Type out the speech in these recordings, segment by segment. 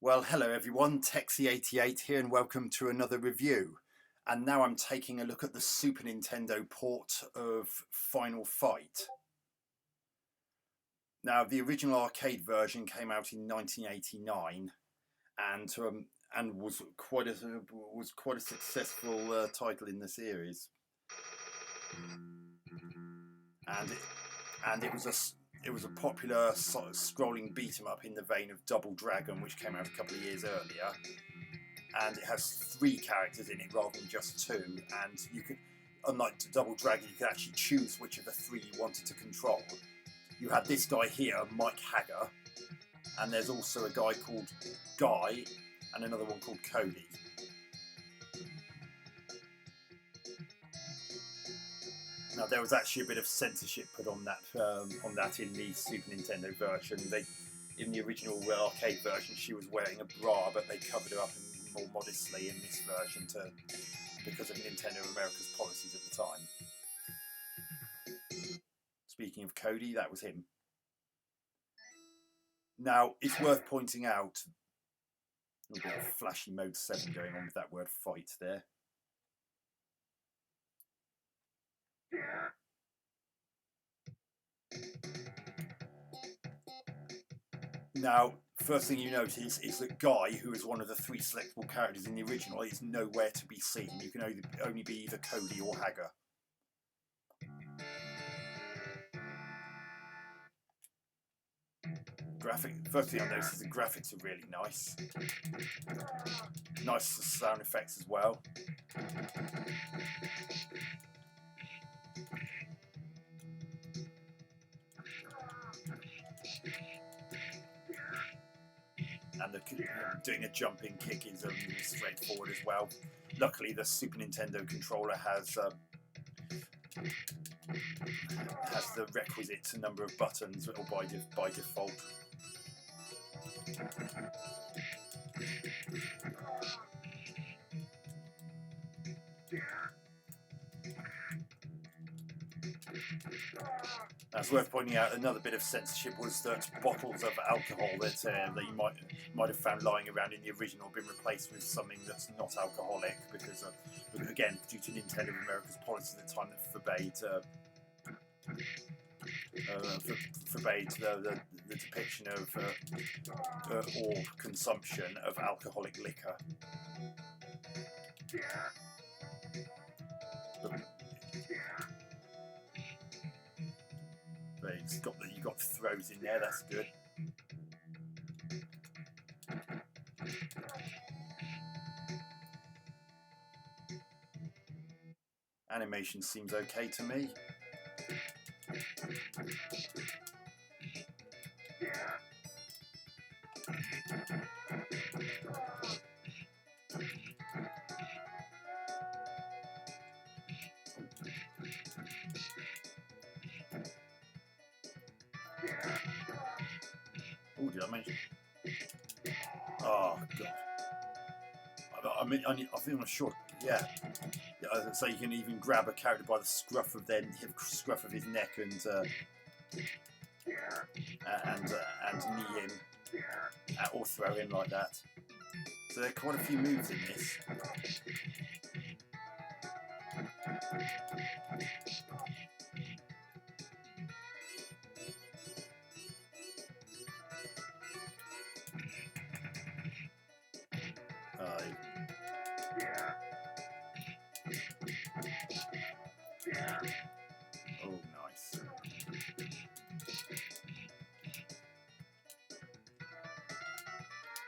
Well, hello everyone, Texie88 here and welcome to another review. And now I'm taking a look at the Super Nintendo port of Final Fight. Now, the original arcade version came out in 1989 and was quite a successful title in the series. And it was a popular sort of scrolling beat 'em up in the vein of Double Dragon, which came out a couple of years earlier. And it has 3 characters in it rather than just 2. And you could, unlike Double Dragon, you could actually choose which of the 3 you wanted to control. You had this guy here, Mike Hagger, and there's also a guy called Guy, and another one called Cody. Now, there was actually a bit of censorship put on that in the Super Nintendo version. In the original arcade version, she was wearing a bra, but they covered her up more modestly in this version because of Nintendo of America's policies at the time. Speaking of Cody, that was him. Now, it's worth pointing out a little bit of flashy mode 7 going on with that word fight there. Now, first thing you notice is that Guy, who is one of the 3 selectable characters in the original, is nowhere to be seen. You can only be either Cody or Hagger. First thing I noticed is the graphics are really nice. Nice sound effects as well. And doing a jumping kick is straightforward as well. Luckily, the Super Nintendo controller has the requisite number of buttons by default. Now, it's worth pointing out another bit of censorship was that bottles of alcohol that you might have found lying around in the original have been replaced with something that's not alcoholic because again, due to Nintendo of America's policy at the time that forbade the depiction of or consumption of alcoholic liquor. But you got throws in there, that's good. Animation seems okay to me. Oh, did I mention? Oh god! I think I'm sure. Yeah. So you can even grab a character by the scruff of his neck and knee him, or throw him like that. So there are quite a few moves in this. Oh, nice.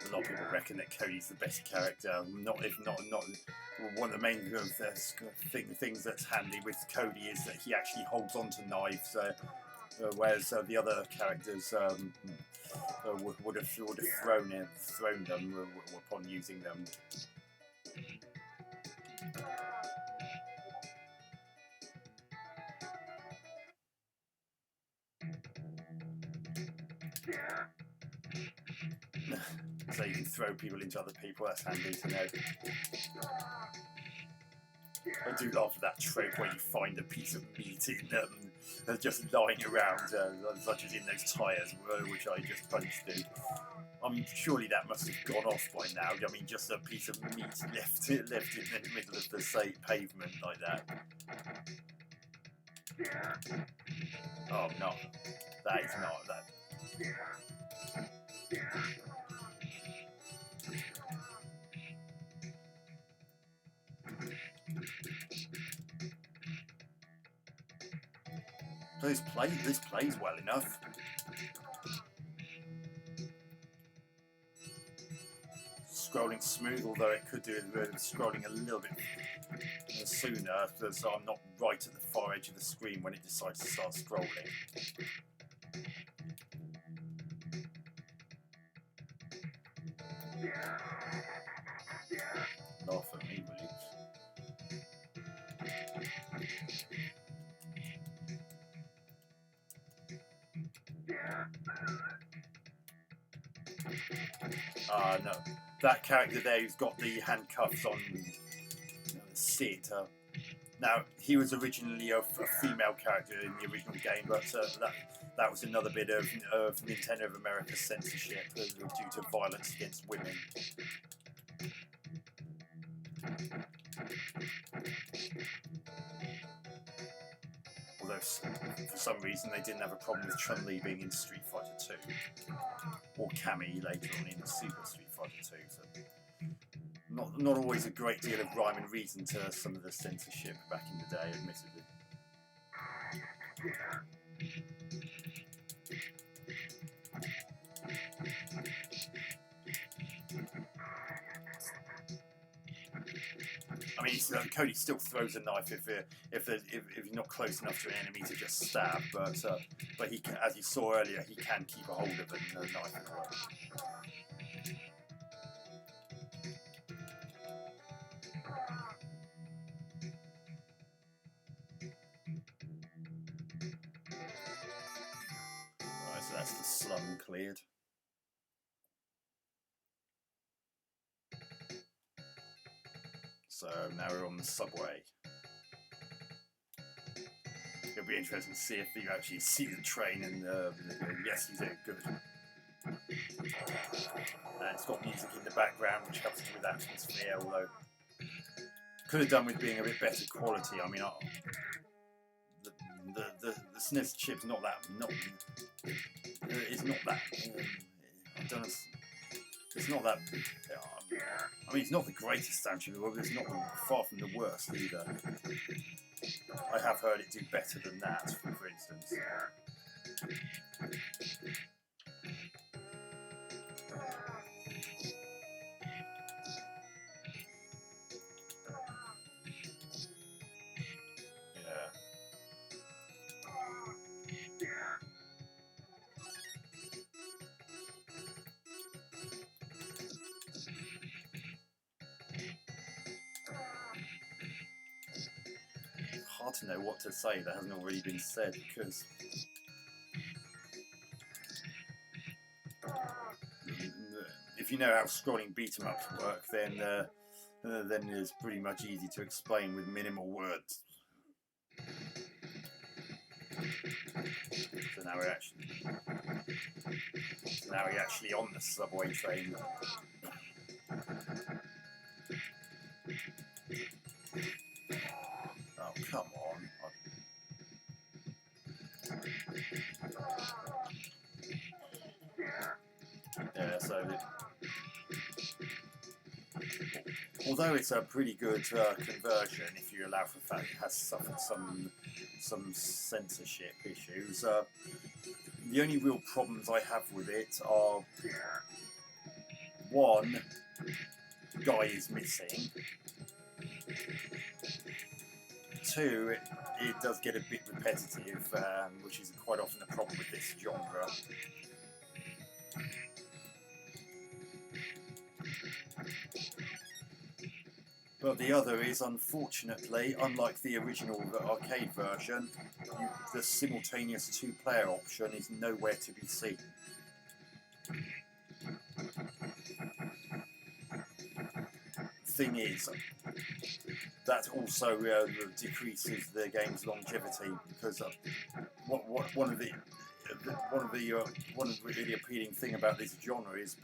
A lot of people reckon that Cody's the best character. If not one of the main things that's handy with Cody is that he actually holds onto knives, whereas the other characters would have thrown them upon using them. So you can throw people into other people, that's handy to know. I do love that trope where you find a piece of meat just lying around, such as in those tyres, which I just punched in. surely that must have gone off by now. I mean, just a piece of meat left in the middle of the pavement like that. Oh no, that is not that. This plays well enough. Scrolling smooth, although it could do with scrolling a little bit sooner, so I'm not right at the far edge of the screen when it decides to start scrolling. Laugh at me, will you? No. That character there who's got the handcuffs on Sid. Now, he was originally a female character in the original game, but that was another bit of Nintendo of America censorship due to violence against women. Although, for some reason, they didn't have a problem with Chun-Li being in Street Fighter 2. Or Cammy later on in Super Street Fighter 2. So not always a great deal of rhyme and reason to some of the censorship back in the day, admittedly. I mean, Cody still throws a knife if you're not close enough to an enemy to just stab, but he, as you saw earlier, he can keep a hold of a knife in a way. Right, so that's the slum cleared. So now we're on the subway. It'll be interesting to see if you actually see the train and yes, you do, good. And it's got music in the background which helps with atmosphere, although could have done with being a bit better quality. I mean, the SNES chip's not that, it's not that, it's not that, I mean, it's not the greatest sound chip in the world, but it's not far from the worst either. I have heard it do better than that, for instance. Hard to know what to say that hasn't already been said, because if you know how scrolling beat-em-ups work, then it's pretty much easy to explain with minimal words. So now we're actually on the subway train. Oh, come on. Yeah, so although it's a pretty good conversion, if you allow for the fact it has suffered some censorship issues, the only real problems I have with it are, one, guy is missing. Two, it does get a bit repetitive, which is quite often a problem with this genre. But the other is, unfortunately, unlike the original arcade version, the simultaneous two-player option is nowhere to be seen. Thing is, that also decreases the game's longevity, because one of the one of the really appealing thing about this genre is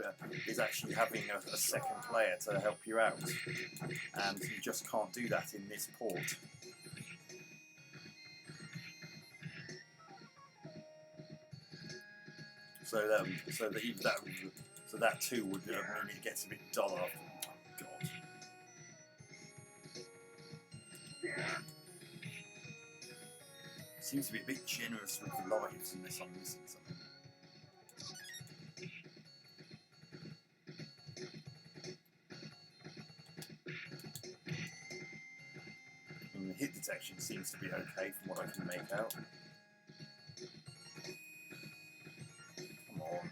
actually having a second player to help you out, and you just can't do that in this port. So that too would mean it gets a bit duller. Oh God. Seems to be a bit generous with the lives unless I'm missing something. And the hit detection seems to be okay from what I can make out. Come on.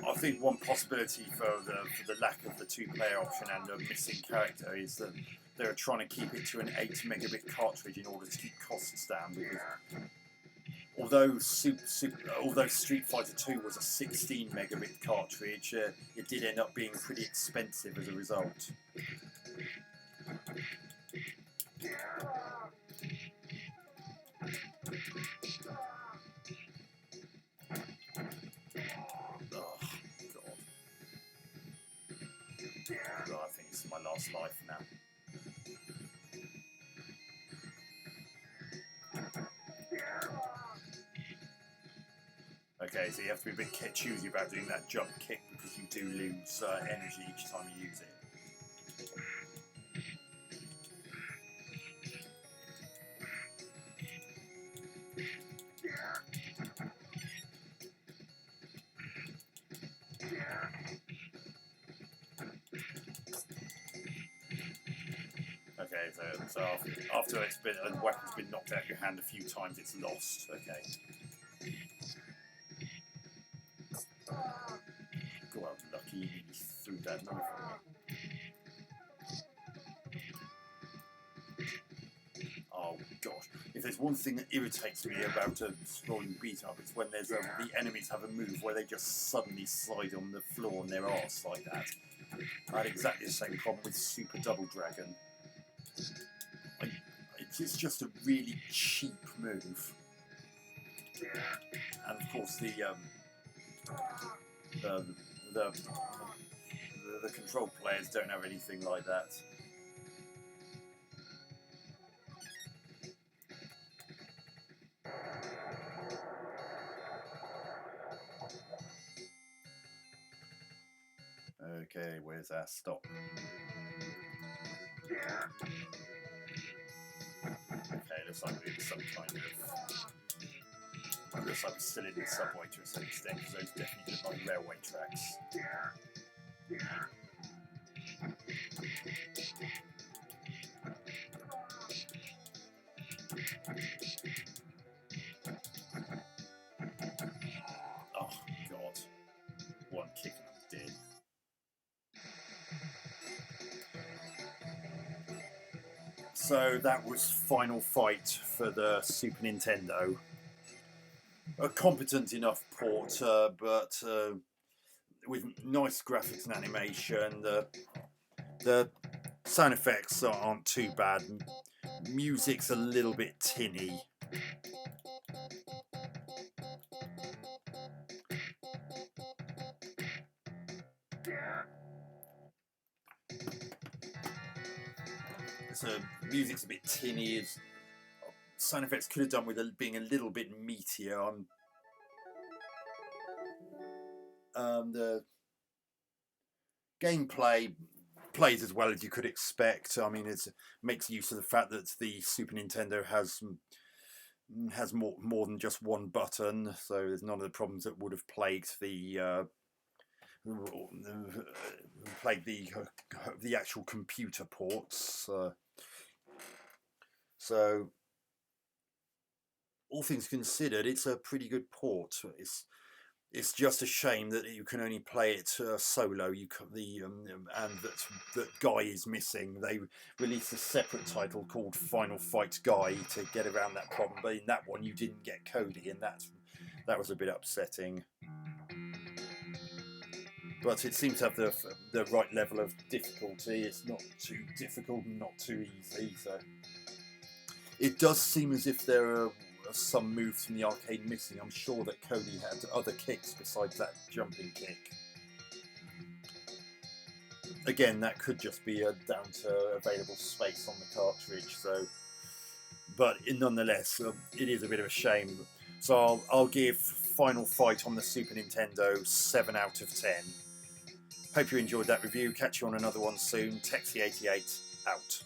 I think one possibility for the lack of the two-player option and the missing character is that they're trying to keep it to an 8 megabit cartridge in order to keep costs down. Because although Street Fighter 2 was a 16 megabit cartridge, it did end up being pretty expensive as a result. I think this is my last life now. Okay, so you have to be a bit choosy about doing that jump kick because you do lose energy each time you use it. Okay, so after a weapon's been knocked out of your hand a few times, it's lost. Okay. God, I'm lucky you threw that knife at me. Oh gosh, if there's one thing that irritates me about a scrolling beat up, it's when there's the enemies have a move where they just suddenly slide on the floor on their arse like that. I had exactly the same problem with Super Double Dragon. It's just a really cheap move, and of course the control players don't have anything like that. Okay, where's our stop? Okay, looks like we're in some kind of... Looks like we're still in the subway to a certain extent, because those definitely look like railway tracks. Oh, God. One kick and I'm dead. So that was Final Fight for the Super Nintendo. A competent enough port, but with nice graphics and animation. The sound effects aren't too bad. Music's a little bit tinny. So music's a bit tinny. Sound effects could have done with being a little bit meatier. The gameplay plays as well as you could expect. I mean, it makes use of the fact that the Super Nintendo has more than just one button, so there's none of the problems that would have plagued the played the actual computer ports. So all things considered, it's a pretty good port. It's just a shame that you can only play it solo. And that Guy is missing. They released a separate title called Final Fight Guy to get around that problem. But in that one, you didn't get Cody, and that was a bit upsetting. But it seems to have the right level of difficulty. It's not too difficult and not too easy. So it does seem as if there are some moves from the arcade missing. I'm sure that Cody had other kicks besides that jumping kick. Again, that could just be down to available space on the cartridge. So, but nonetheless, it is a bit of a shame. So I'll give Final Fight on the Super Nintendo 7 out of 10. Hope you enjoyed that review. Catch you on another one soon. Texie88 out.